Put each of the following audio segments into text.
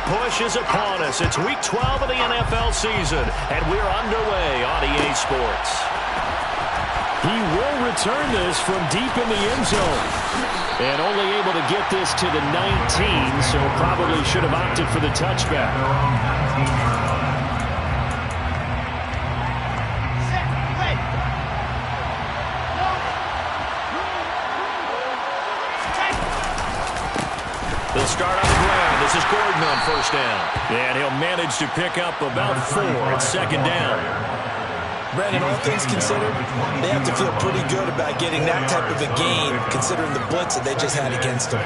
push is upon us. It's Week 12 of the NFL season, and we're underway on EA Sports. He will return this from deep in the end zone. And only able to get this to the 19, so probably should have opted for the touchback. They'll start on the ground. This is Gordon on first down. And he'll manage to pick up about 4 at second down. Brandon, all things considered, they have to feel pretty good about getting that type of a game, considering the blitz that they just had against them.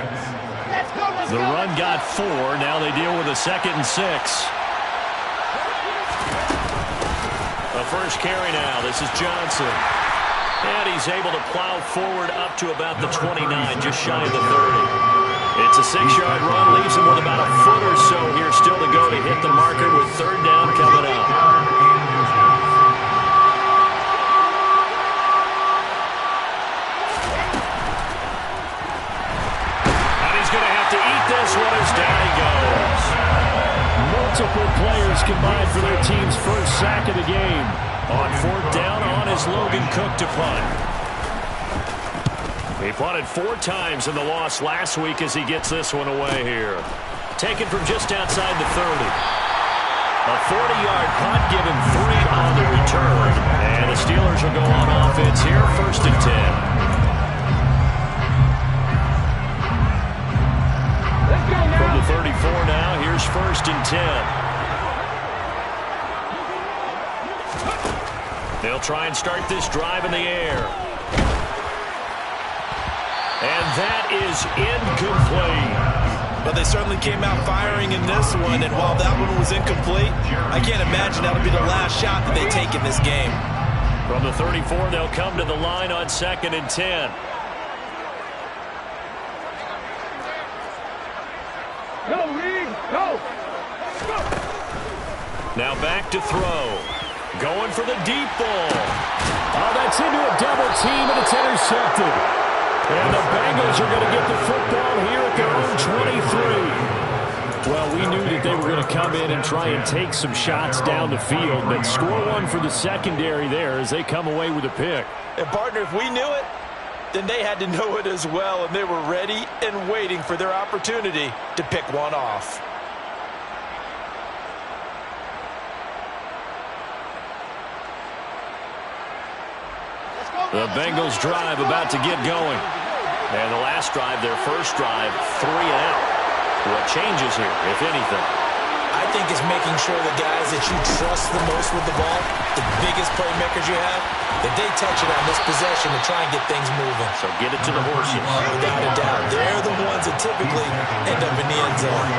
The run got 4. Now they deal with a 2nd and 6. The first carry now. This is Johnson. And he's able to plow forward up to about the 29, just shy of the 30. It's a 6-yard run, leaves him with about a foot or so here still to go to hit the marker with 3rd down coming up. And he's going to have to eat this one as down he goes. Multiple players combined for their team's first sack of the game. On 4th down, on is Logan Cook to punt. He punted 4 times in the loss last week as he gets this one away here. Taken from just outside the 30. A 40-yard punt, given 3 on the return. And the Steelers will go on offense here, 1st and 10. From the 34 now, here's 1st and 10. They'll try and start this drive in the air. And that is incomplete. But they certainly came out firing in this one, and while that one was incomplete, I can't imagine that'll be the last shot that they take in this game. From the 34, they'll come to the line on 2nd and 10. Go, Reed, go! Now back to throw. Going for the deep ball. Oh, that's into a double team, and it's intercepted. And the Bengals are going to get the football here at their own 23. Well, we knew that they were going to come in and try and take some shots down the field, but score one for the secondary there as they come away with a pick. And, partner, if we knew it, then they had to know it as well, and they were ready and waiting for their opportunity to pick one off. The Bengals drive about to get going. And the last drive, their first drive, 3 out. What changes here, if anything? I think it's making sure the guys that you trust the most with the ball, the biggest playmakers you have, that they touch it on this possession to try and get things moving. So get it to the horses. Without a doubt. They're the ones that typically end up in the end zone.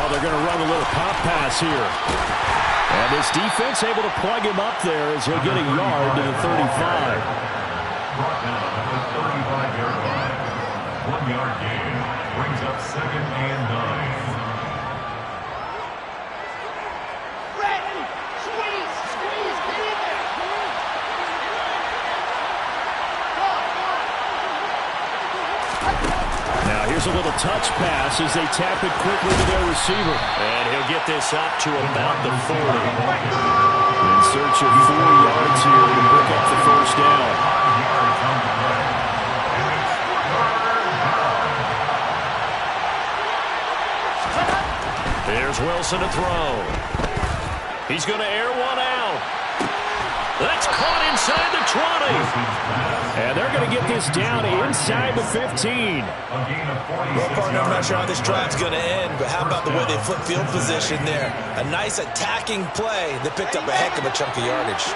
They're going to run a little pop pass here. And this defense able to plug him up there as he'll get a yard to the 35. Brought down at the 35-yard line. 1-yard gain brings up 2nd and 9. Ready! Squeeze! Squeeze! Get in there! Now here's a little touch pass as they tap it quickly to their receiver. And he'll get this up to about the 40. In search of 4 yards here to pick up the first down. There's Wilson to throw. He's going to air one out. That's caught inside the 20. And they're going to get this down inside the 15. Well, partner, I'm not sure how this drive's going to end, but how about the way they flip field position there? A nice attacking play that picked up a heck of a chunk of yardage.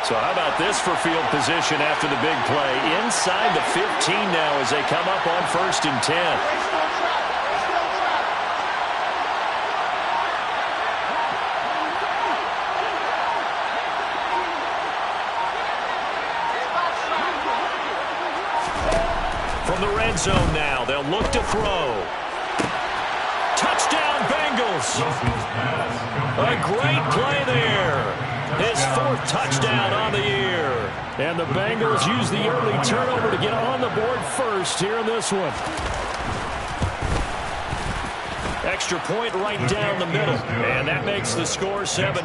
So how about this for field position after the big play? Inside the 15 now as they come up on 1st and 10. From the red zone now, they'll look to throw. Touchdown, Bengals! A great play there. His 4th touchdown on the year. And the Bengals use the early turnover to get on the board first here in this one. Extra point right down the middle. And that makes the score 7-0.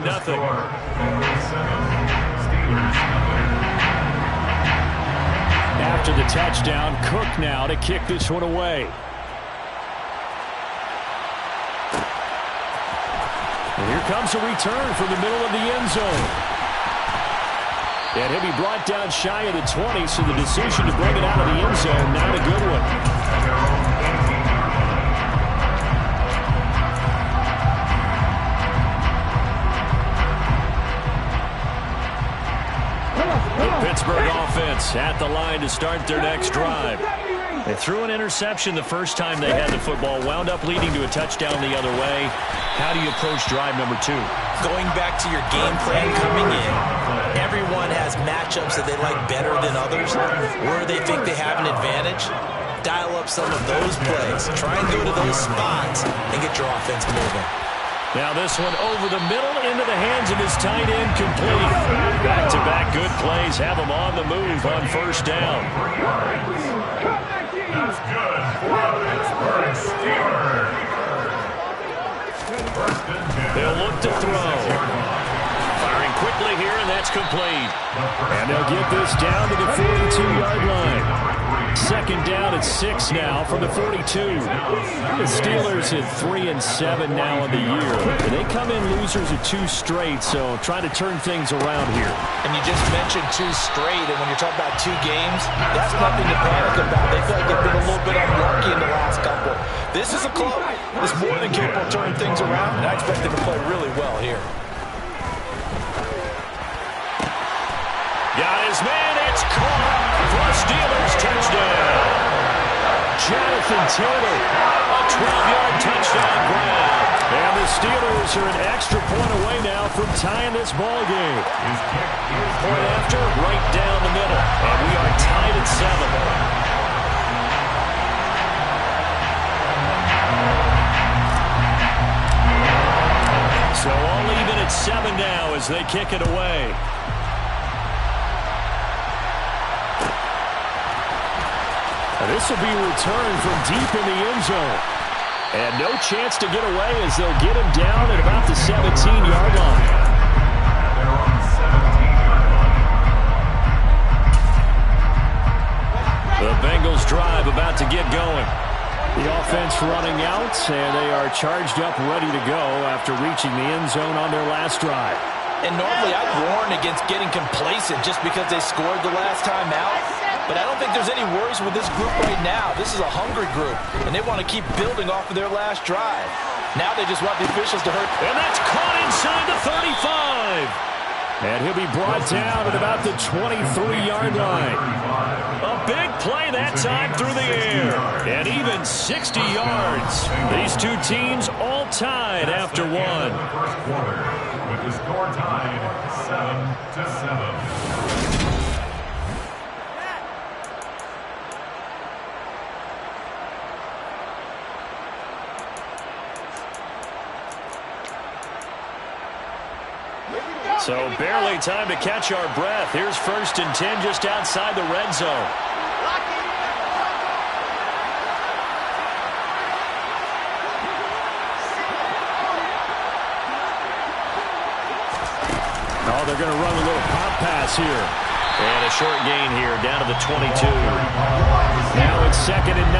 After the touchdown, Cook now to kick this one away. And here comes a return from the middle of the end zone. And he'll be brought down shy of the 20, so the decision to bring it out of the end zone, not a good one. Pittsburgh offense at the line to start their next drive. They threw an interception the first time they had the football, wound up leading to a touchdown the other way. How do you approach drive number 2? Going back to your game plan coming in, everyone has matchups that they like better than others, where they think they have an advantage. Dial up some of those plays. Try and go to those spots and get your offense moving. Now this one over the middle into the hands of his tight end, complete. Back-to-back good plays have him on the move on first down. That's good for the Pittsburgh Steelers. They'll look to throw. Firing quickly here, and that's complete. And they'll get this down to the 42-yard line. Second down at 6 now from the 42. The Steelers at 3-7 now in the year. They come in losers of 2 straight, so trying to turn things around here. And you just mentioned 2 straight, and when you're talking about 2 games, that's nothing to panic about. They feel like they've been a little bit unlucky in the last couple. This is a club that's more than capable of turning things around, and I expect them to play really well here. Got his man, it's caught for a Steelers touchdown. Jonathan Taylor, a 12-yard touchdown grab. And the Steelers are an extra point away now from tying this ball game. Point after, right down the middle. And we are tied at 7. So all even at 7 now as they kick it away. This will be returned from deep in the end zone. And no chance to get away as they'll get him down at about the 17-yard line. They're on the 17-yard line. The Bengals drive about to get going. The offense running out, and they are charged up, ready to go after reaching the end zone on their last drive. And normally I'd warn against getting complacent just because they scored the last time out. But I don't think there's any worries with this group right now. This is a hungry group, and they want to keep building off of their last drive. Now they just want the officials to hurt. And that's caught inside the 35. And he'll be brought down at about the 23-yard line. A big play that time through the air. And even 60 yards. These two teams all tied after one. First quarter, with the score tied 7-7. So barely time to catch our breath. Here's 1st and 10 just outside the red zone. Oh, they're going to run a little pop pass here. And a short gain here down to the 22. Now it's 2nd and 9.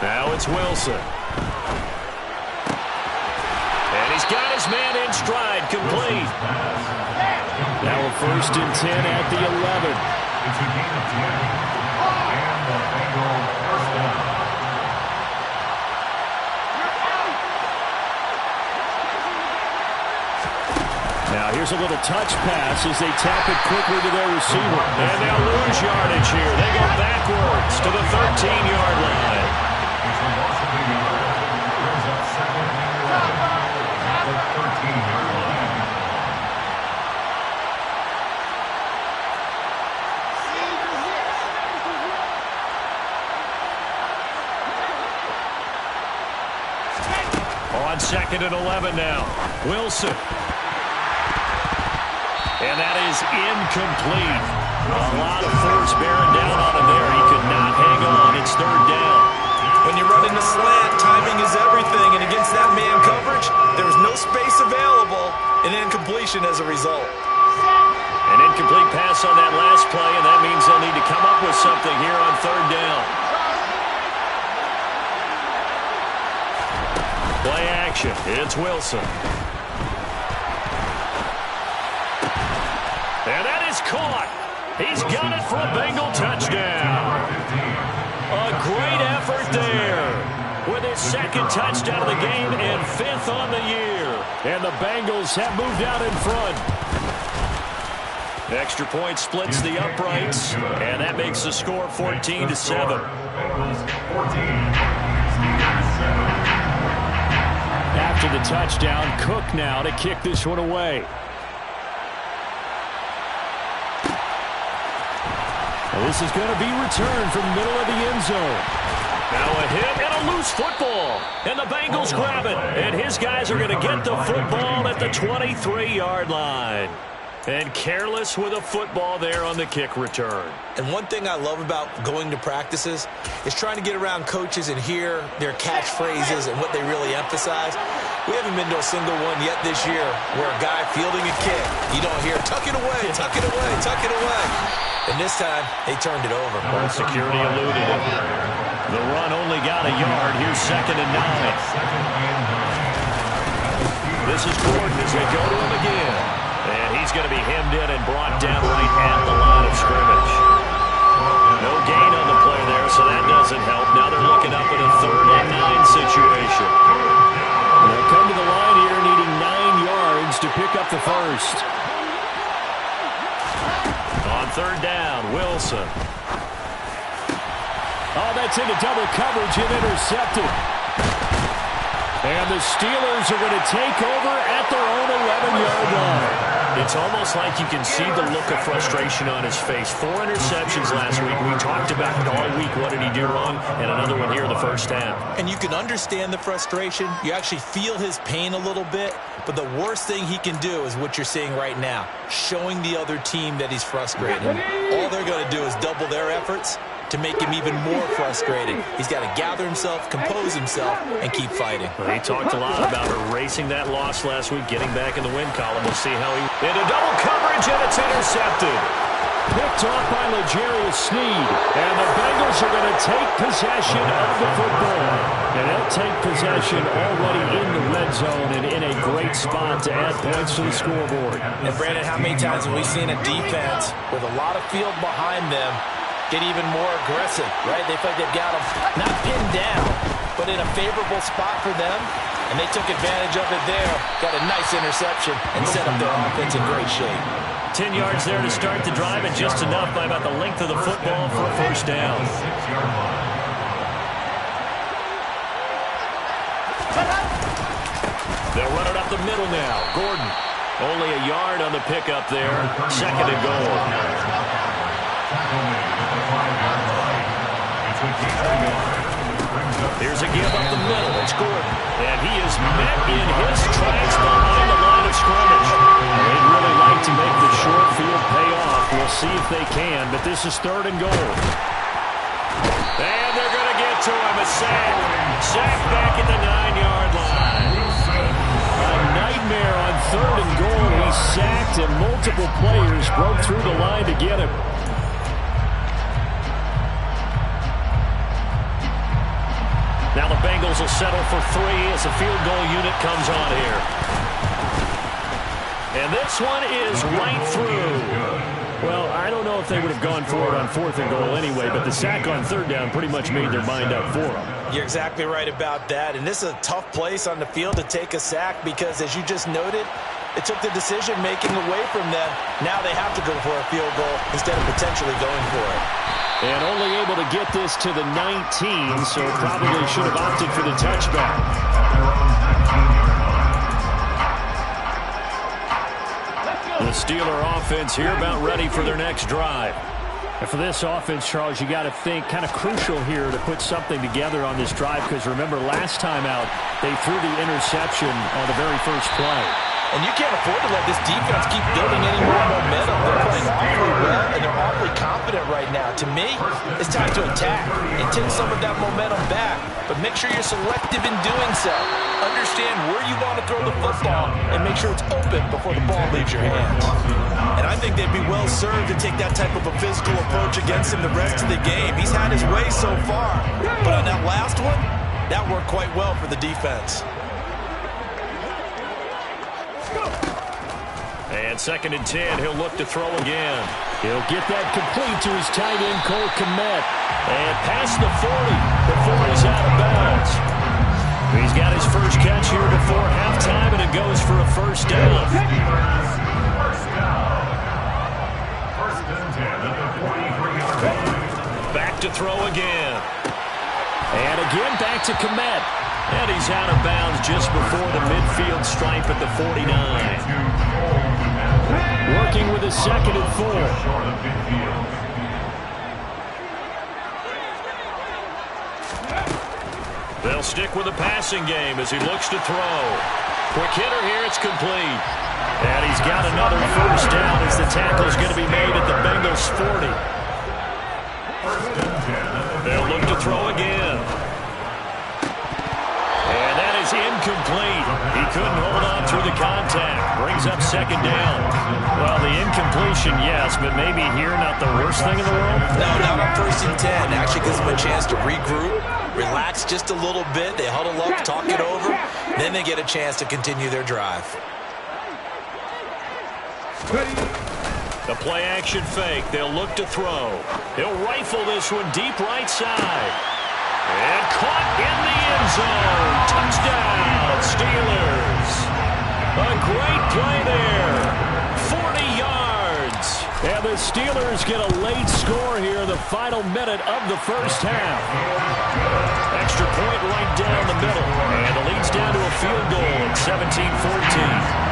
Now it's Wilson. And he's got his man in stride, complete. Now a 1st and 10 at the 11. It's a gain of 10. And the Bengals first down. Now here's a little touch pass as they tap it quickly to their receiver. And they'll lose yardage here. They go backwards to the 13-yard line. It's a loss of 8 yards. Brings up 2nd and 11. On 2nd and 11 now. Wilson. And that is incomplete. A lot of force bearing down on him there. He could not hang on. It's 3rd down. When you run in the slant, timing is everything. And against that man coverage, there was no space available. And incompletion as a result. An incomplete pass on that last play, and that means they'll need to come up with something here on 3rd down. Play action. It's Wilson. And that is caught. He's got it for a Bengal touchdown. A great effort there with his 2nd touchdown of the game and 5th on the year. And the Bengals have moved out in front. Extra point splits the uprights, and that makes the score 14-7. After the touchdown, Cook now to kick this one away. Well, this is going to be returned from the middle of the end zone. Now a hit and a loose football. And the Bengals grab it. And his guys are going to get the football at the 23-yard line. And careless with a football there on the kick return. And one thing I love about going to practices is trying to get around coaches and hear their catchphrases and what they really emphasize. We haven't been to a single one yet this year where a guy fielding a kick, you don't hear, tuck it away, tuck it away, tuck it away. And this time, they turned it over. Well, security eluded it. The run only got a yard. Here's 2nd and 9. This is Gordon as they go to him again. And he's going to be hemmed in and brought down right at the line of scrimmage. No gain on the play there, so that doesn't help. Now they're looking up at a 3rd and 9 situation. They'll come to the line here needing 9 yards to pick up the first. On 3rd down, Wilson. Oh, that's into double coverage and intercepted. And the Steelers are going to take over at their own 11-yard line. It's almost like you can see the look of frustration on his face. 4 interceptions last week. We talked about it all week. What did he do wrong? And another one here in the first half. And you can understand the frustration. You actually feel his pain a little bit. But the worst thing he can do is what you're seeing right now, showing the other team that he's frustrated. All they're going to do is double their efforts to make him even more frustrated. He's got to gather himself, compose himself, and keep fighting. Well, he talked a lot about erasing that loss last week, getting back in the win column. We'll see how he... Into double coverage, and it's intercepted. Picked off by L'Jarius Sneed. And the Bengals are going to take possession of the football. And they'll take possession already in the red zone and in a great spot to add points to the scoreboard. And Brandon, how many times have we seen a defense with a lot of field behind them get even more aggressive, right? They feel like they've got them not pinned down, but in a favorable spot for them, and they took advantage of it there. Got a nice interception and set up their offense in great shape. 10 yards there to start the drive, and just enough by about the length of the football for a first down. They'll run it up the middle now. Gordon, only a yard on the pickup there. 2nd and goal. Here's a give up the middle. It's Gordon. And he is met in his tracks behind the line of scrimmage. They'd really like to make the short field pay off. We'll see if they can, but this is 3rd and goal. And they're going to get to him. A sack. Sack back at the 9-yard line. A nightmare on 3rd and goal. He sacked, and multiple players broke through the line to get him. Now the Bengals will settle for 3 as the field goal unit comes on here. And this one is right through. Well, I don't know if they would have gone for it on 4th and goal anyway, but the sack on 3rd down pretty much made their mind up for them. You're exactly right about that. And this is a tough place on the field to take a sack because, as you just noted, it took the decision-making away from them. Now they have to go for a field goal instead of potentially going for it. And only able to get this to the 19, so probably should have opted for the touchback. The Steeler offense here about ready for their next drive. And for this offense, Charles, you got to think kind of crucial here to put something together on this drive, because remember last time out they threw the interception on the very first play. And you can't afford to let this defense keep building any more momentum. They're playing awfully well, and they're awfully confident right now. To me, it's time to attack and take some of that momentum back, but make sure you're selective in doing so. Understand where you want to throw the football and make sure it's open before the ball leaves your hands. And I think they'd be well served to take that type of a physical approach against him the rest of the game. He's had his way so far, but on that last one, that worked quite well for the defense. And 2nd and 10, he'll look to throw again. He'll get that complete to his tight end, Cole Kmet. And past the 40 before he's out of bounds. He's got his first catch here before halftime, and it goes for a first down. Back to throw again. And again, back to Kmet. And he's out of bounds just before the midfield stripe at the 49. Working with a 2nd and 4. They'll stick with the passing game as he looks to throw. Quick hitter here, it's complete. And he's got another first down as the tackle's going to be made at the Bengals 40. They'll look to throw again. And that is incomplete. He couldn't hold on through the contact. Brings up 2nd down. Well, the incompletion, yes, but maybe here not the worst thing in the world? No, not on 1st and 10. Actually gives them a chance to regroup, relax just a little bit. They huddle up, talk it over. Then they get a chance to continue their drive. The play-action fake. They'll look to throw. He'll rifle this one deep right side. And caught in the end zone. Touchdown, Steelers. A great play there. 40 yards. And the Steelers get a late score here in the final minute of the first half. Extra point right down the middle. And the lead's down to a field goal at 17-14.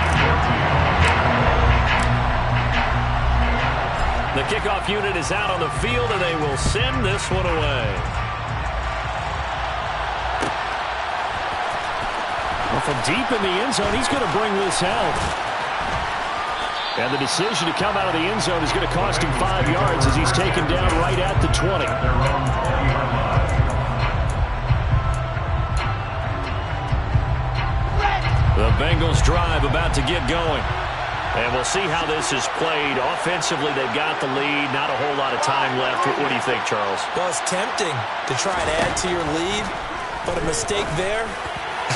The kickoff unit is out on the field, and they will send this one away. Well, from deep in the end zone, he's going to bring this out. And the decision to come out of the end zone is going to cost him 5 yards as he's taken down right at the 20. The Bengals drive about to get going. And we'll see how this is played. Offensively, they've got the lead. Not a whole lot of time left. What do you think, Charles? Well, it's tempting to try and add to your lead, but a mistake there,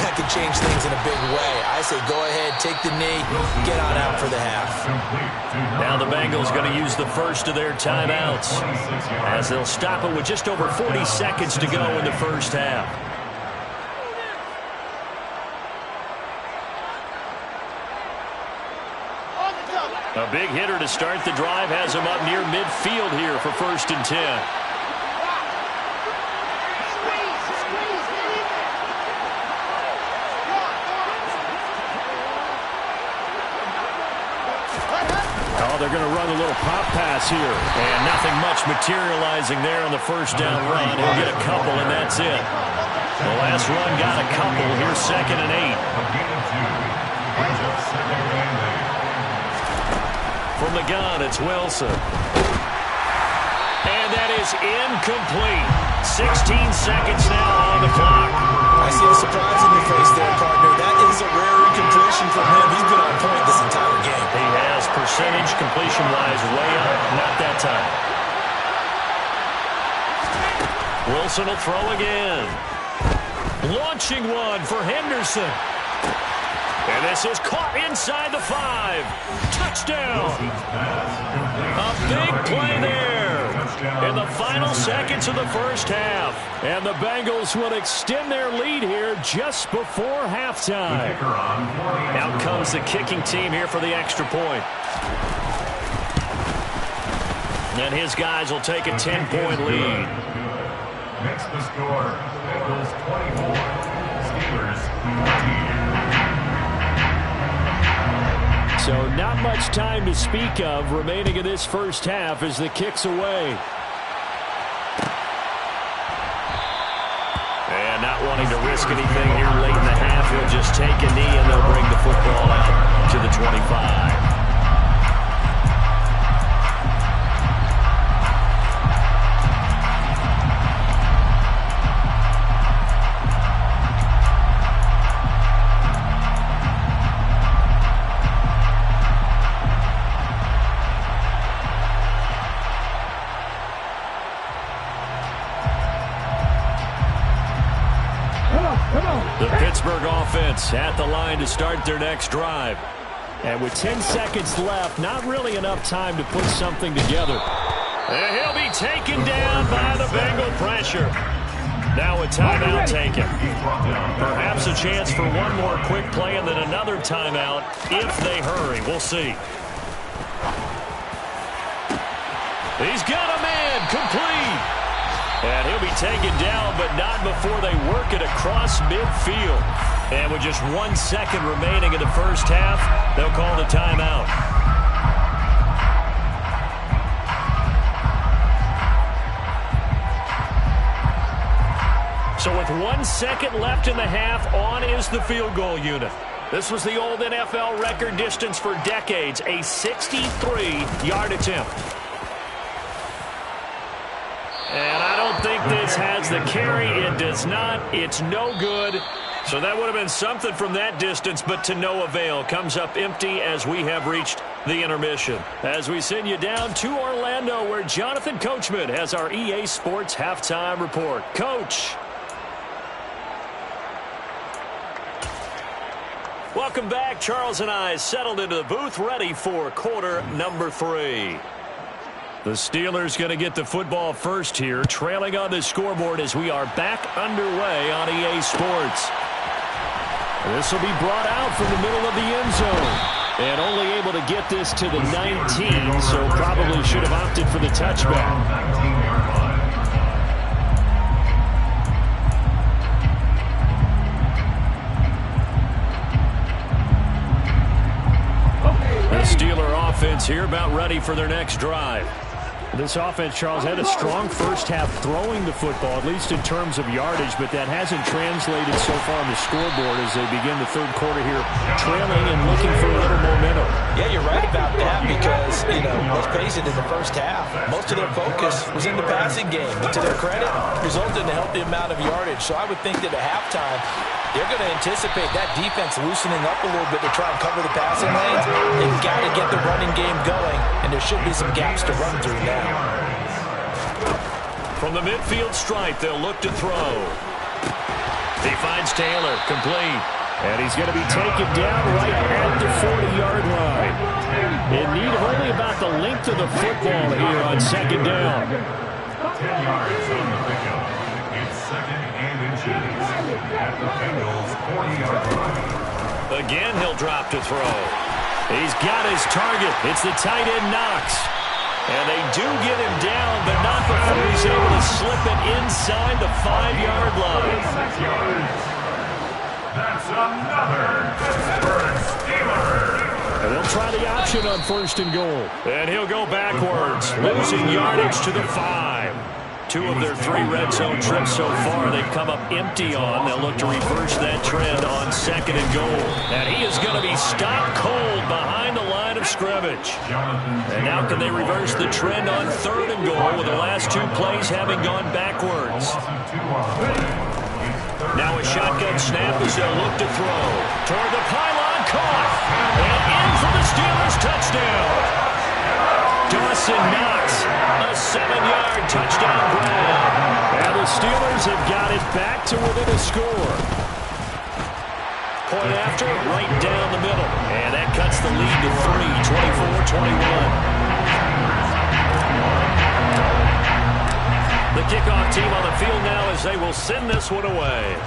that could change things in a big way. I say go ahead, take the knee, get on out for the half. Now the Bengals going to use the first of their timeouts as they'll stop it with just over 40 seconds to go in the first half. A big hitter to start the drive has him up near midfield here for 1st and 10. Oh, they're going to run a little pop pass here. And nothing much materializing there on the first down run. He'll get a couple, and that's it. The last run got a couple. Here's 2nd and 8. From the gun, it's Wilson. And that is incomplete. 16 seconds now on the clock. I see a surprise in your face there, partner. That is a rare incompletion from him. He's been on point this entire game. He has percentage completion-wise way up. Not that time. Wilson will throw again. Launching one for Henderson. And this is caught inside the 5. Touchdown. A big play there in the final seconds of the first half. And the Bengals will extend their lead here just before halftime. Out comes the kicking team here for the extra point. And his guys will take a 10-point lead. Next the score, Bengals 24, Steelers 14. So not much time to speak of remaining in this first half as the kick's away. And not wanting to risk anything here late in the half, he'll just take a knee and they'll bring the football out to the 25. The Pittsburgh offense at the line to start their next drive. And with 10 seconds left, not really enough time to put something together. And he'll be taken down by the Bengal pressure. Now a timeout taken. Perhaps a chance for one more quick play and then another timeout if they hurry. We'll see. He's got a man complete. And he'll be taken down, but not before they work it across midfield. And with just 1 second remaining in the first half, they'll call the timeout. So with 1 second left in the half, on is the field goal unit. This was the old NFL record distance for decades, a 63-yard attempt. And I don't think this has the carry. It does not. It's no good. So that would have been something from that distance, but to no avail. Comes up empty as we have reached the intermission. As we send you down to Orlando, where Jonathan Coachman has our EA Sports halftime report. Coach. Welcome back. Charles and I settled into the booth, ready for quarter number 3. The Steelers going to get the football first here, trailing on the scoreboard as we are back underway on EA Sports. This will be brought out from the middle of the end zone. And only able to get this to the 19, so probably should have opted for the touchback. The Steeler offense here about ready for their next drive. This offense, Charles, had a strong first half throwing the football, at least in terms of yardage, but that hasn't translated so far on the scoreboard as they begin the third quarter here, trailing and looking for a little momentum. Yeah, you're right about that because, let's face it, in the first half, most of their focus was in the passing game. But to their credit, resulted in a healthy amount of yardage. So I would think that at halftime, they're going to anticipate that defense loosening up a little bit to try and cover the passing lanes. They've got to get the running game going, and there should be some gaps to run through now. From the midfield stripe, they'll look to throw. He finds Taylor, complete. And he's going to be taken down right at the 40-yard line. In need of only about the length of the football here on second down. 10 yards on the pickup. It's second and inches at the Bengals 40-yard line. Again, he'll drop to throw. He's got his target. It's the tight end Knox. And they do get him down, but not before he's able to slip it inside the 5-yard line. 6 yards. That's another Pittsburgh Steeler. And they'll try the option on first and goal. And he'll go backwards, losing yardage to the 5. 2 of their 3 red zone trips so far they've come up empty on. They'll look to reverse that trend on second and goal. And he is going to be stopped cold behind the line of scrimmage. And now can they reverse the trend on third and goal with the last 2 plays having gone backwards. Now a shotgun snap as they'll look to throw. Toward the pylon, caught. And in for the Steelers touchdown. Dawson Knox, a 7-yard touchdown grab. And the Steelers have got it back to within a score. Point after, right down the middle. And that cuts the lead to 3, 24-21. The kickoff team on the field now as they will send this one away.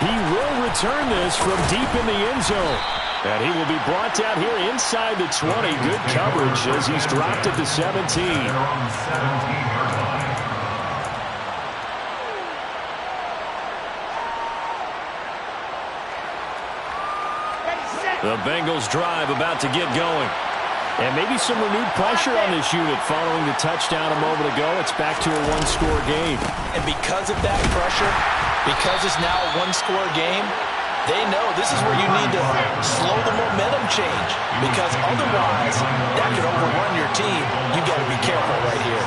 He will return this from deep in the end zone. And he will be brought down here inside the 20. Good coverage as he's dropped at the 17. The Bengals drive about to get going. And maybe some renewed pressure on this unit following the touchdown a moment ago. It's back to a one-score game. And because of that pressure, because it's now a one-score game, they know this is where you need to slow the momentum change. Because otherwise, that could overrun your team. You got to be careful right here.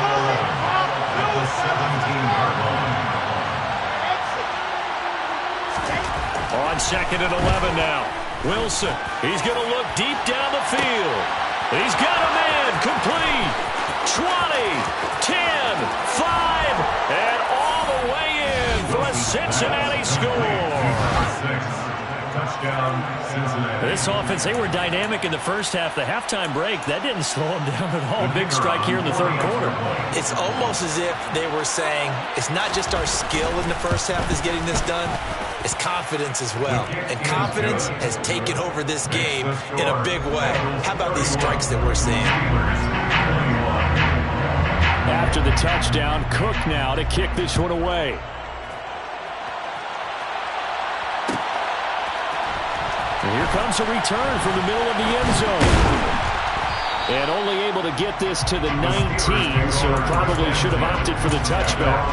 At the 17-yard line. On 2nd and 11 now. Wilson, he's going to look deep down the field. He's got a man, complete. 20, 10, 5, and all the way in for a Cincinnati score. Touchdown, Cincinnati. This offense, they were dynamic in the first half. The halftime break, that didn't slow them down at all. Big strike here in the third quarter. It's almost as if they were saying, it's not just our skill in the first half that's getting this done, it's confidence as well. And confidence has taken over this game in a big way. How about these strikes that we're seeing? After the touchdown, Cook now to kick this one away. And here comes a return from the middle of the end zone. And only able to get this to the 19, so probably should have opted for the touchback.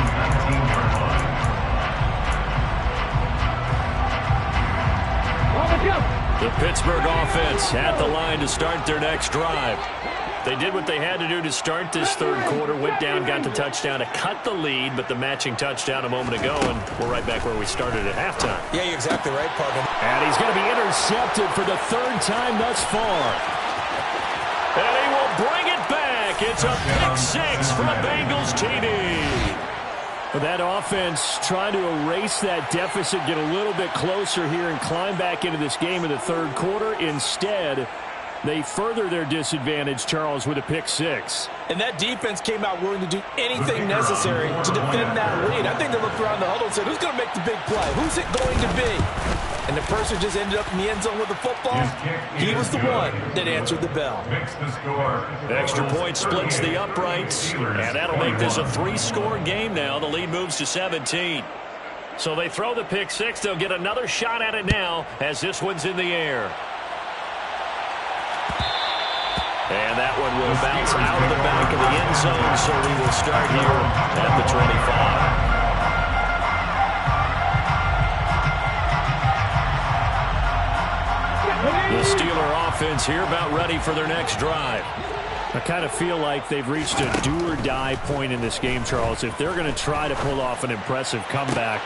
The Pittsburgh offense at the line to start their next drive. They did what they had to do to start this third quarter, went down, got the touchdown to cut the lead, but the matching touchdown a moment ago, and we're right back where we started at halftime. Yeah, you're exactly right, partner. And he's going to be intercepted for the third time thus far. And he will bring it back. It's a pick six for the Bengals TD. That offense trying to erase that deficit, get a little bit closer here and climb back into this game in the third quarter. Instead, they further their disadvantage, Charles, with a pick six. And that defense came out willing to do anything necessary to defend that lead. I think they looked around the huddle and said, who's going to make the big play? Who's it going to be? And the person just ended up in the end zone with the football. He was the one that answered the bell. Extra point splits the uprights, and that'll make this a three-score game now. The lead moves to 17. So they throw the pick six. They'll get another shot at it now as this one's in the air. And that one will bounce out of the back of the end zone, so we will start here at the 25. The Steeler offense here about ready for their next drive. I kind of feel like they've reached a do-or-die point in this game, Charles. If they're going to try to pull off an impressive comeback,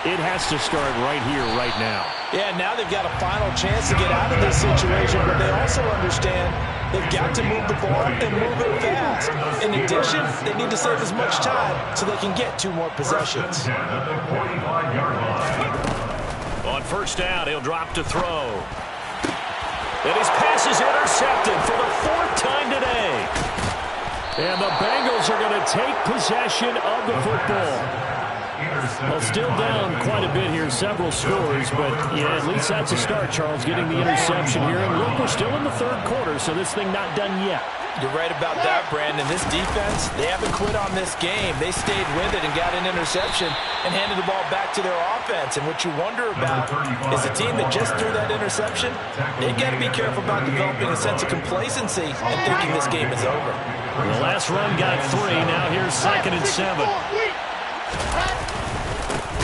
it has to start right here, right now. Yeah, now they've got a final chance to get out of this situation, but they also understand they've got to move the ball and move it fast. In addition, they need to save as much time so they can get 2 more possessions. On first down, he'll drop to throw. And his pass is intercepted for the 4th time today. And the Bengals are going to take possession of the football. Well, still down quite a bit here, several scores, but yeah, at least that's a start, Charles, getting the interception here. And look, we're still in the third quarter, so this thing not done yet. You're right about that, Brandon. This defense, they haven't quit on this game. They stayed with it and got an interception and handed the ball back to their offense. And what you wonder about is a team that just threw that interception, they've got to be careful about developing a sense of complacency and thinking this game is over. The last run got 3. Now here's 2nd and 7.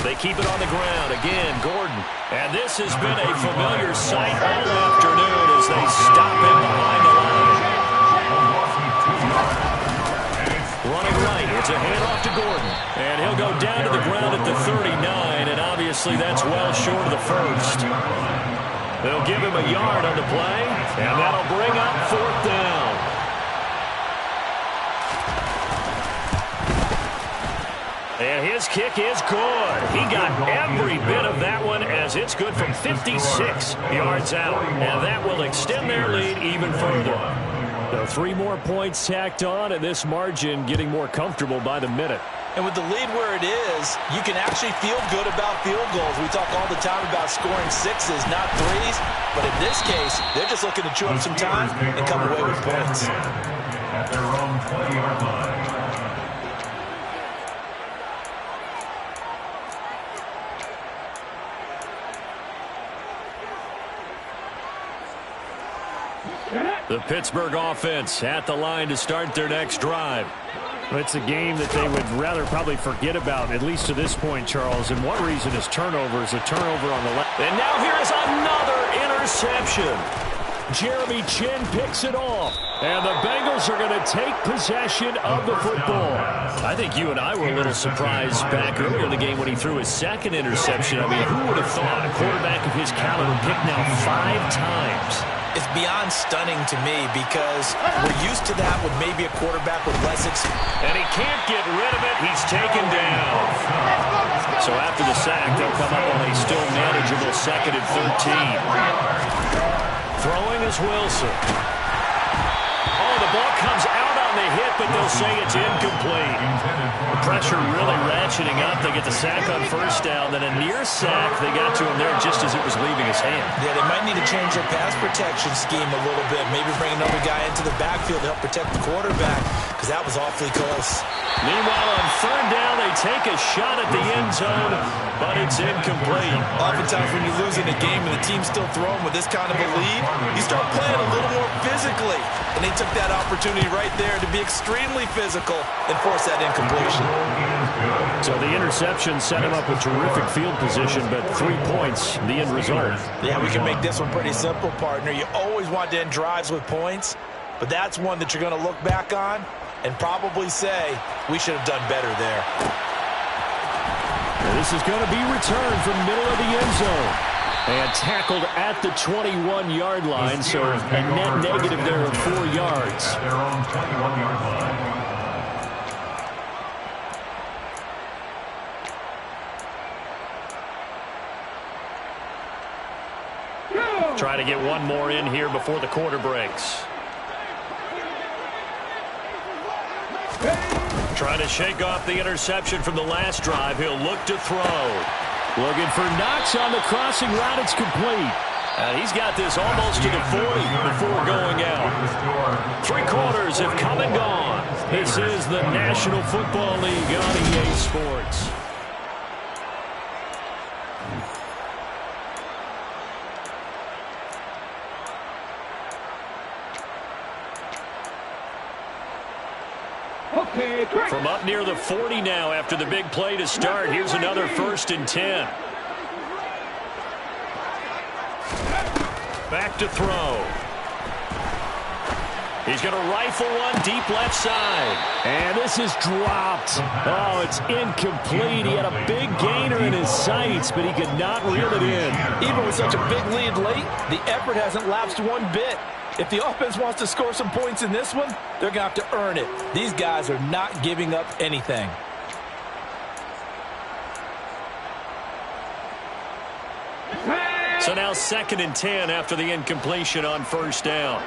They keep it on the ground. Again, Gordon. And this has been a familiar sight all afternoon as they stop him behind the line. Running right. It's a handoff to Gordon. And he'll go down to the ground at the 39, and obviously that's well short of the first. They'll give him a yard on the play, and that'll bring up 4th down. And his kick is good. He got every bit of that one as it's good from 56 yards out. And that will extend their lead even further. So 3 more points tacked on, and this margin getting more comfortable by the minute. And with the lead where it is, you can actually feel good about field goals. We talk all the time about scoring 6s, not 3s. But in this case, they're just looking to chew up some time and come away with points. At their own 20-yard line. The Pittsburgh offense at the line to start their next drive. It's a game that they would rather probably forget about, at least to this point, Charles. And one reason is turnovers. A turnover on the left. And now here's another interception. Jeremy Chin picks it off. And the Bengals are going to take possession of the football. I think you and I were a little surprised back earlier in the game when he threw his second interception. I mean, who would have thought a quarterback of his caliber picked now 5 times? It's beyond stunning to me because we're used to that with maybe a quarterback with less experience. And he can't get rid of it. He's taken down. So after the sack, they'll come up on a still manageable 2nd and 13. Throwing is Wilson. Oh, the ball comes out on the hit, but they'll say it's incomplete. The pressure really ratcheting up. They get the sack on first down, then a near sack. They got to him there just as it was leaving his hand. Yeah, they might need to change their pass protection scheme a little bit. Maybe bring another guy into the backfield to help protect the quarterback because that was awfully close. Meanwhile, on 3rd down, they take a shot at the end zone, but it's incomplete. Oftentimes when you lose in a game and the team's still throwing with this kind of a lead, you start playing a little more physically. And they took that opportunity right there to be extremely physical and force that incompletion. So the interception set him up with terrific field position, but 3 points, the end result. Yeah, we can make this one pretty simple, partner. You always want to end drives with points, but that's one that you're going to look back on and probably say, we should have done better there. And this is going to be returned from middle of the end zone. And tackled at the 21-yard line, so a net negative there of 4 yards. At their own 21-yard line. Try to get one more in here before the quarter breaks. Trying to shake off the interception from the last drive. He'll look to throw. Looking for Knox on the crossing route. It's complete. He's got this almost to the 40 before going out. 3 quarters have come and gone. This is the National Football League on EA Sports. From up near the 40 now after the big play to start. Here's another 1st and 10. Back to throw. He's going to rifle one deep left side. And this is dropped. Oh, it's incomplete. He had a big gainer in his sights, but he could not reel it in. Even with such a big lead late, the effort hasn't lapsed one bit. If the offense wants to score some points in this one, they're going to have to earn it. These guys are not giving up anything. So now 2nd and 10 after the incompletion on 1st down.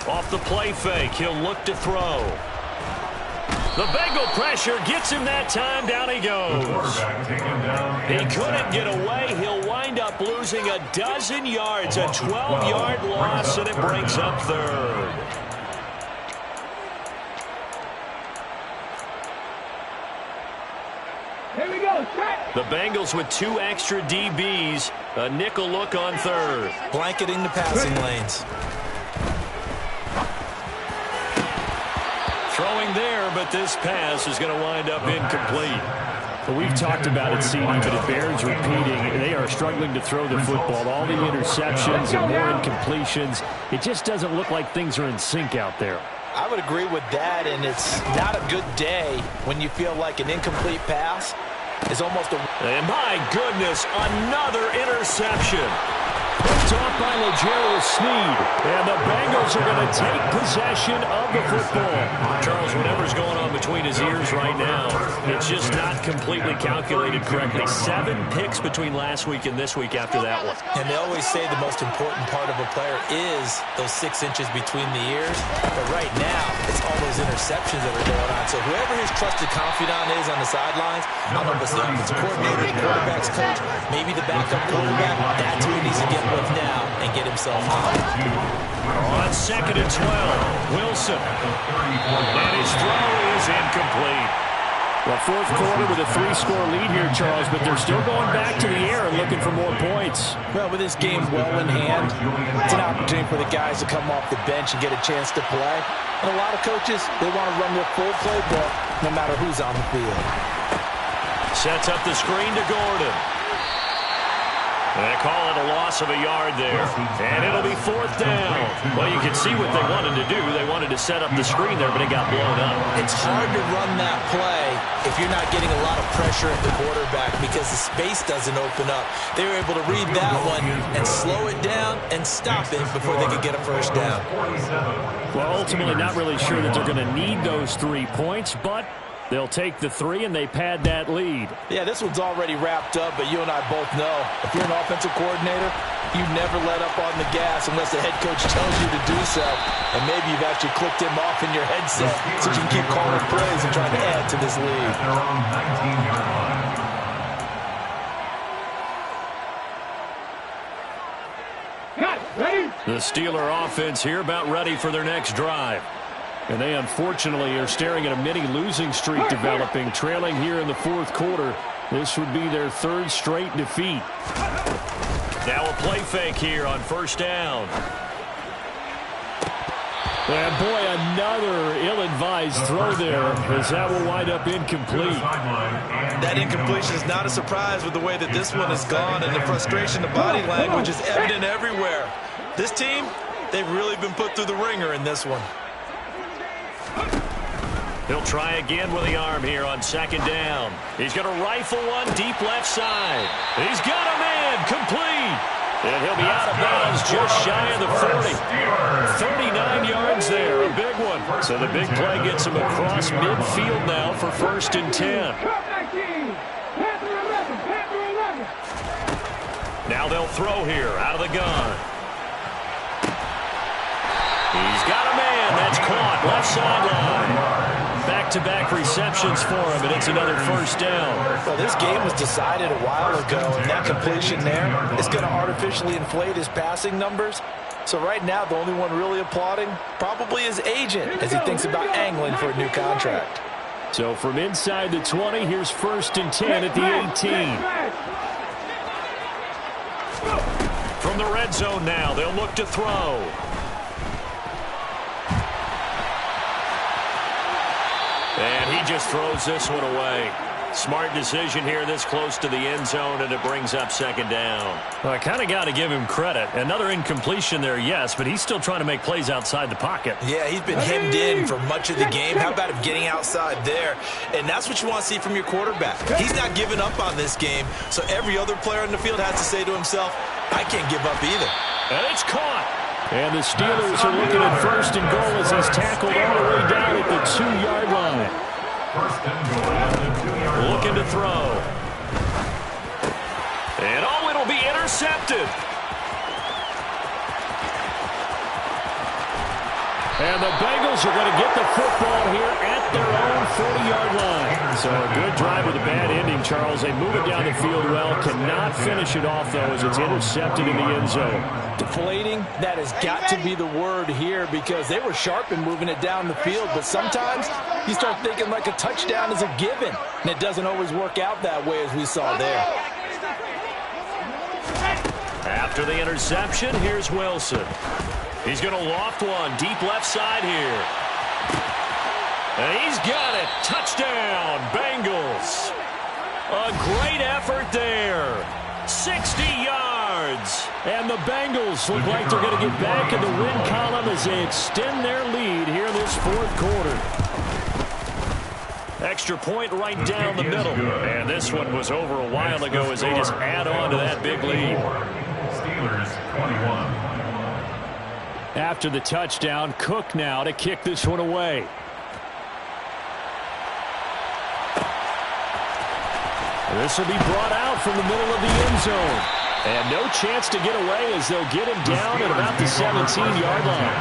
Off the play fake, he'll look to throw. The Bengal pressure gets him that time. Down he goes. He couldn't get away. He'll wind up losing a dozen yards, a 12-yard loss, and it brings up 3rd. Here we go, set. The Bengals with 2 extra DBs, a nickel look on 3rd. Blanketing the passing lanes. Throwing there, but this pass is going to wind up incomplete. Well, we've talked about it, CD, but it bears repeating. They are struggling to throw the football. All the interceptions and more incompletions. It just doesn't look like things are in sync out there. I would agree with that, and it's not a good day when you feel like an incomplete pass is almost a... And my goodness, another interception. Picked off by L'Jarius Sneed. And the Bengals are going to take possession of the football. Charles, whatever's going on between his ears right now, it's just not completely calculated correctly. 7 picks between last week and this week after that one. And they always say the most important part of a player is those 6 inches between the ears. But right now, it's all those interceptions that are going on. So whoever his trusted confidant is on the sidelines, I don't know if it's the offensive coordinator, the quarterback's coach, maybe the backup quarterback, that's who he needs to get with now and get himself out. On 2nd and 12, Wilson. And his throw is incomplete. Well, fourth quarter with a 3-score lead here, Charles, but they're still going back to the air and looking for more points. Well, with this game well in hand, it's an opportunity for the guys to come off the bench and get a chance to play. And a lot of coaches, they want to run their full playbook no matter who's on the field. Sets up the screen to Gordon. They call it a loss of a yard there. And it'll be fourth down. Well, you can see what they wanted to do. They wanted to set up the screen there, but it got blown up. It's hard to run that play if you're not getting a lot of pressure at the quarterback because the space doesn't open up. They were able to read that one and slow it down and stop it before they could get a first down. Well, ultimately not really sure that they're going to need those 3 points, but they'll take the 3 and they pad that lead. Yeah, this one's already wrapped up, but you and I both know if you're an offensive coordinator, you never let up on the gas unless the head coach tells you to do so. And maybe you've actually clicked him off in your headset so you can keep calling plays and trying to add to this lead. Their own 19-yard line. The Steeler offense here about ready for their next drive. And they unfortunately are staring at a mini losing streak developing, trailing here in the fourth quarter. This would be their 3rd straight defeat. Now a play fake here on first down. And boy, another ill-advised throw there, as that will wind up incomplete. That incompletion is not a surprise with the way that this one has gone, and the frustration, the body language is evident everywhere. This team, they've really been put through the ringer in this one. He'll try again with the arm here on second down. He's going to rifle one deep left side. He's got a man complete. And he'll be out of bounds just shy of the 40. 39 yards there, a big one. So the big play gets him across midfield now for 1st and 10. Now they'll throw here out of the gun. He's got a man. That's caught left sideline. Back-to-back receptions for him, and it's another first down. Well, this game was decided a while ago, and that completion there is going to artificially inflate his passing numbers. So right now, the only one really applauding probably his agent as he thinks about angling for a new contract. So from inside the 20, here's 1st and 10 at the 18. From the red zone now, they'll look to throw. And he just throws this one away. Smart decision here this close to the end zone, and it brings up second down. Well, I kind of got to give him credit. Another incompletion there, yes, but he's still trying to make plays outside the pocket. Yeah, he's been hemmed in for much of the game. How about him getting outside there? And that's what you want to see from your quarterback. He's not giving up on this game, so every other player in the field has to say to himself, I can't give up either. And it's caught. And the Steelers are looking at 1st and goal as he's tackled all the way down at the 2-yard line. 1st and goal at the 2-yard line. Looking to throw. And oh, it'll be intercepted. And the Bengals are going to get the football here at their own 40-yard line. So a good drive with a bad ending, Charles. They move it down the field well. Cannot finish it off, though, as it's intercepted in the end zone. Deflating, that has got to be the word here because they were sharp in moving it down the field. But sometimes you start thinking like a touchdown is a given. And it doesn't always work out that way as we saw there. After the interception, here's Wilson. He's going to loft one deep left side here. And he's got it. Touchdown, Bengals. A great effort there. 60 yards. And the Bengals look like they're going to get back in the win column as they extend their lead here in this fourth quarter. Extra point right down the middle. And this one was over a while ago as they just add on to that big lead. Steelers 21. After the touchdown, Cook now to kick this one away. This will be brought out from the middle of the end zone. And no chance to get away as they'll get him down at about the 17-yard line.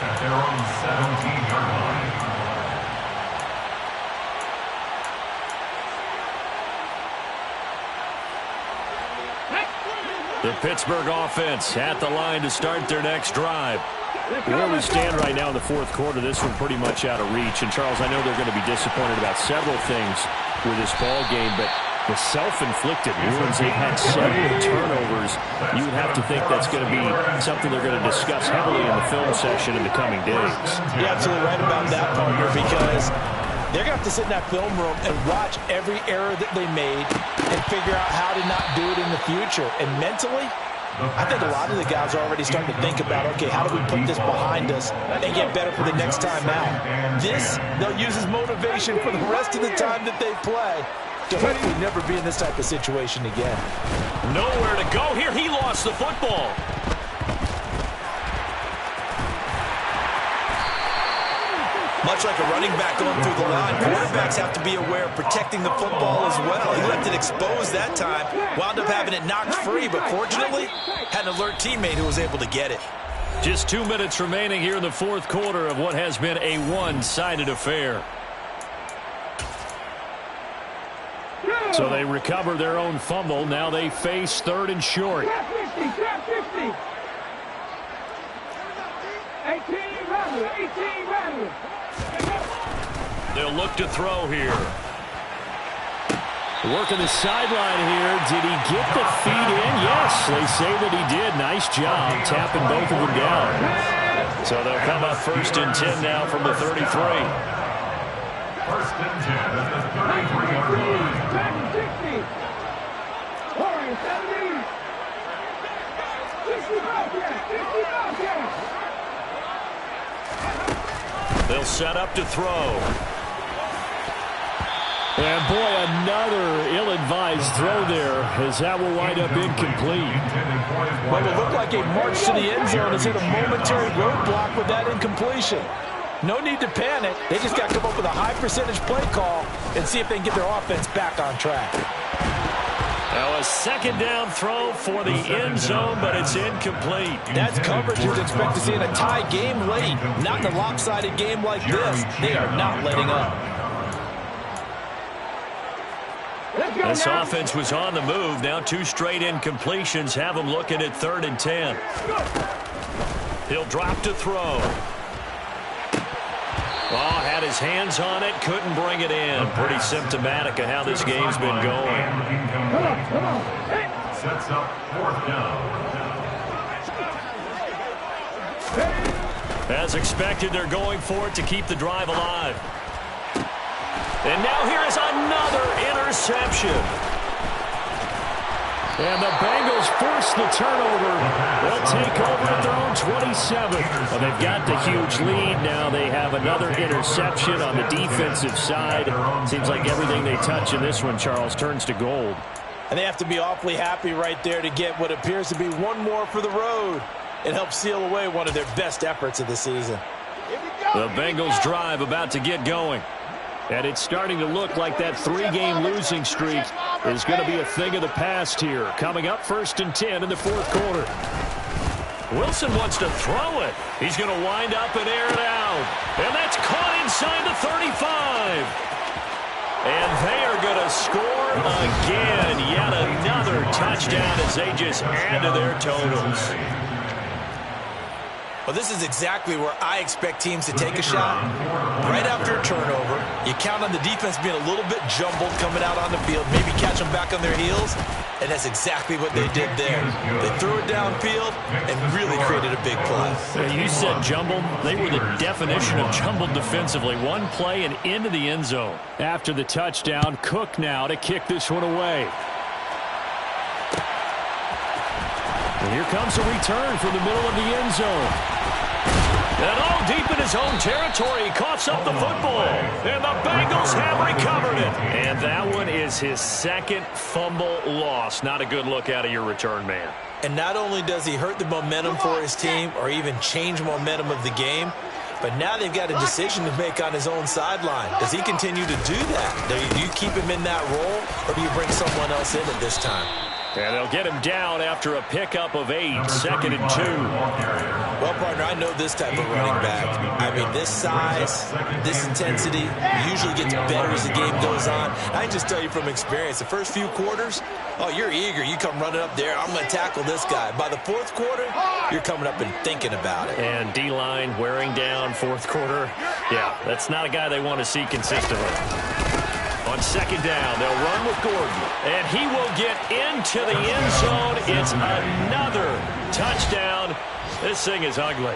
At their own 17-yard line. The Pittsburgh offense at the line to start their next drive. Where we stand right now in the fourth quarter, this one pretty much out of reach. And, Charles, I know they're going to be disappointed about several things with this ball game, but the self-inflicted wounds, they've had several turnovers. You would have to think that's going to be something they're going to discuss heavily in the film session in the coming days. You're absolutely right about that, partner, because they're going to have to sit in that film room and watch every error that they made and figure out how to not do it in the future. And mentally, I think a lot of the guys are already starting to think about, okay, how do we put this behind us and get better for the next time out? This, they'll use as motivation for the rest of the time that they play to hopefully never be in this type of situation again. Nowhere to go here. He lost the football. Much like a running back going through the line, quarterbacks have to be aware of protecting the football as well. He left it exposed that time, wound up having it knocked free, but fortunately, had an alert teammate who was able to get it. Just 2 minutes remaining here in the fourth quarter of what has been a one-sided affair. So they recover their own fumble. Now they face third and short. 18 rattle. They'll look to throw here. Working the sideline here. Did he get the feet in? Yes, they say that he did. Nice job tapping both of them down. So they'll come up first and 10 now from the 33. First and 10 at the 33-yard line. 60. 70. 65. They'll set up to throw. And, boy, another ill-advised throw there as that will wind up incomplete. Well, it looked like a march to the end zone has hit a momentary roadblock with that incompletion. No need to panic. They just got to come up with a high-percentage play call and see if they can get their offense back on track. Now a second down throw for the end zone, but it's incomplete. That's coverage you'd expect to see in a tie game late. Not in a lopsided game like this. They are not letting up. This offense was on the move. Now 2 straight incompletions have them looking at 3rd and 10. He'll drop to throw. Oh, had his hands on it, couldn't bring it in. Pretty symptomatic of how this game's been going. Come on. Sets up 4th down. As expected, they're going for it to keep the drive alive. And now here is another interception. And the Bengals force the turnover. They'll take over at their own 27. Well, they've got the huge lead. Now they have another interception on the defensive side. Seems like everything they touch in this one, Charles, turns to gold. And they have to be awfully happy right there to get what appears to be one more for the road. It helps seal away one of their best efforts of the season. The Bengals drive about to get going. And it's starting to look like that 3-game losing streak is going to be a thing of the past here. Coming up 1st and 10 in the fourth quarter. Wilson wants to throw it. He's going to wind up and air it out. And that's caught inside the 35. And they are going to score again. Yet another touchdown as they just add to their totals. Well, this is exactly where I expect teams to take a shot. Right after a turnover, you count on the defense being a little bit jumbled coming out on the field, maybe catch them back on their heels, and that's exactly what they did there. They threw it downfield and really created a big play. You said jumbled. They were the definition of jumbled defensively. One play and into the end zone. After the touchdown, Cook now to kick this one away. And here comes a return from the middle of the end zone. And all deep in his own territory, he coughs up the football. And the Bengals have recovered it. And that one is his 2nd fumble loss. Not a good look out of your return man. And not only does he hurt the momentum for his team or even change momentum of the game, but now they've got a decision to make on his own sideline. Does he continue to do that? Do you keep him in that role, or do you bring someone else in at this time? And they'll get him down after a pickup of 8, 2nd and 2. Well, partner, I know this type of running back. I mean, this size, this intensity usually gets better as the game goes on. I can just tell you from experience, the first few quarters, oh, you're eager. You come running up there, I'm going to tackle this guy. By the 4th quarter, you're coming up and thinking about it. And D-line wearing down 4th quarter. Yeah, that's not a guy they want to see consistently. On 2nd down, they'll run with Gordon. And he will get into the end zone. It's another touchdown. This thing is ugly.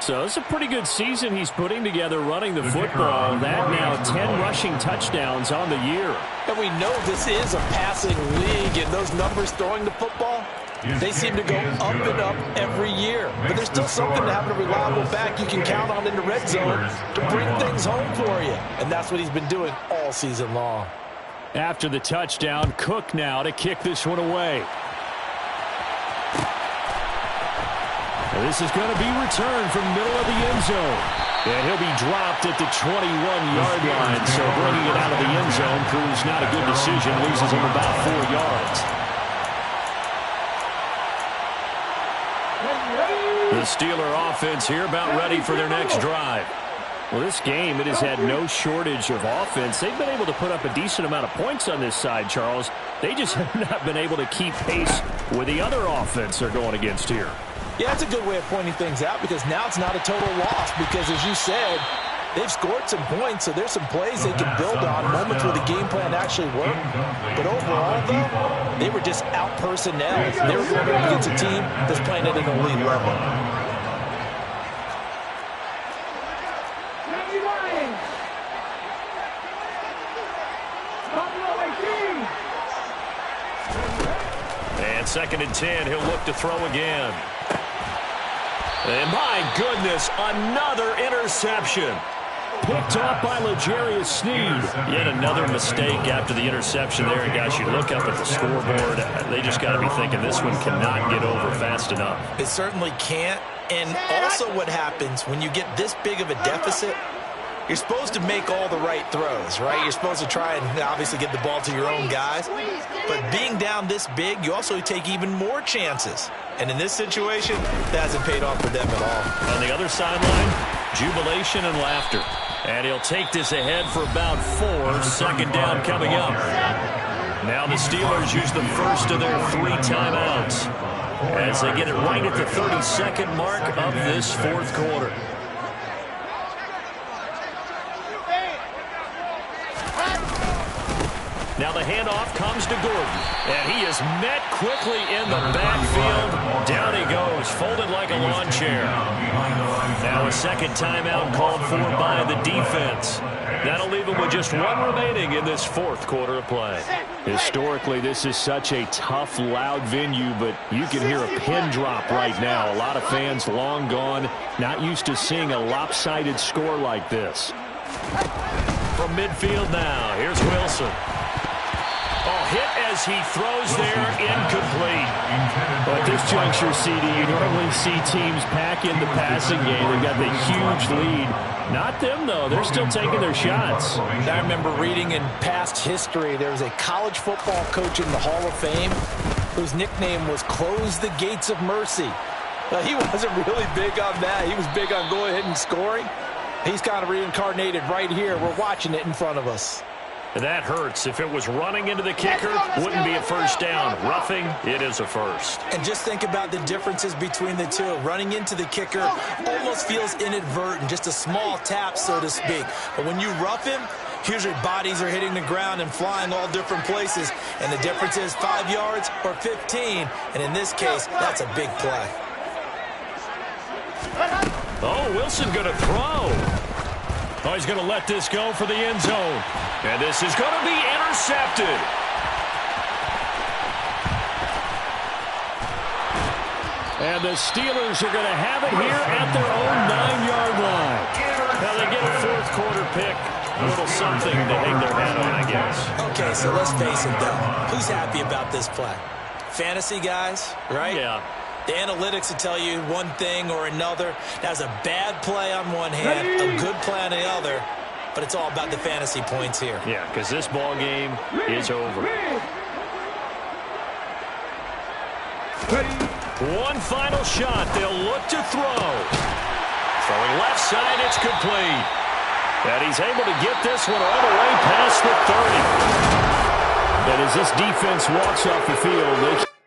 So it's a pretty good season he's putting together running the football. That now 10 rushing touchdowns on the year. And we know this is a passing league, and those numbers throwing the football, they seem to go up and up every year. But there's still something to having a reliable back you can count on in the red zone to bring things home for you. And that's what he's been doing all season long. After the touchdown, Cook now to kick this one away. And this is going to be returned from the middle of the end zone. And he'll be dropped at the 21-yard line. So bringing it out of the end zone proves not a good decision. Loses him about 4 yards. The Steeler offense here about ready for their next drive. Well, this game, it has had no shortage of offense. They've been able to put up a decent amount of points on this side, Charles. They just have not been able to keep pace with the other offense they're going against here. Yeah, it's a good way of pointing things out because now it's not a total loss because, as you said, they've scored some points, so there's some plays they can build on, moments where the game plan actually worked. But overall, though, they were just out-personnel. They were going up against a team that's playing at an elite level. And 2nd and 10, he'll look to throw again. And my goodness, another interception. Picked off by L'Jarius Sneed. Yet another mistake after the interception there. And guys, you look up at the scoreboard, they just got to be thinking this one cannot get over fast enough. It certainly can't. And also what happens when you get this big of a deficit, you're supposed to make all the right throws, right? You're supposed to try and obviously get the ball to your own guys. But being down this big, you also take even more chances. And in this situation, that hasn't paid off for them at all. On the other sideline, jubilation and laughter. And he'll take this ahead for about 4. 2nd down coming up. Now the Steelers use the first of their 3 timeouts as they get it right at the 32nd mark of this 4th quarter. Now the handoff comes to Gordon. And he is met quickly in the backfield. Down he goes, folded like a lawn chair. Now a 2nd timeout called for by the defense. That'll leave him with just 1 remaining in this 4th quarter of play. Historically, this is such a tough, loud venue, but you can hear a pin drop right now. A lot of fans long gone, not used to seeing a lopsided score like this. From midfield now, here's Wilson. Oh, hit as he throws there, incomplete. But at this juncture, CD, you normally see teams pack in the passing game. They've got the huge lead. Not them, though. They're still taking their shots. I remember reading in past history, there was a college football coach in the Hall of Fame whose nickname was Close the Gates of Mercy. Well, he wasn't really big on that. He was big on going ahead and scoring. He's kind of reincarnated right here. We're watching it in front of us. And that hurts. If it was running into the kicker, wouldn't be a first down. Roughing, it is a first. And just think about the differences between the two. Running into the kicker almost feels inadvertent, just a small tap, so to speak. But when you rough him, usually bodies are hitting the ground and flying all different places. And the difference is 5 yards or 15. And in this case, that's a big play. Oh, Wilson going to throw. Oh, he's going to let this go for the end zone. And this is going to be intercepted. And the Steelers are going to have it here at their own 9-yard line. Now they get a 4th quarter pick. A little something to hang their hat on, I guess. Okay, so let's face it, though. Who's happy about this play? Fantasy guys, right? Yeah. The analytics will tell you one thing or another. That's a bad play on one hand, a good play on the other, but it's all about the fantasy points here. Yeah, because this ball game is over. One final shot. They'll look to throw. Throwing left side, it's complete. And he's able to get this one all the way past the 30. And as this defense walks off the field, they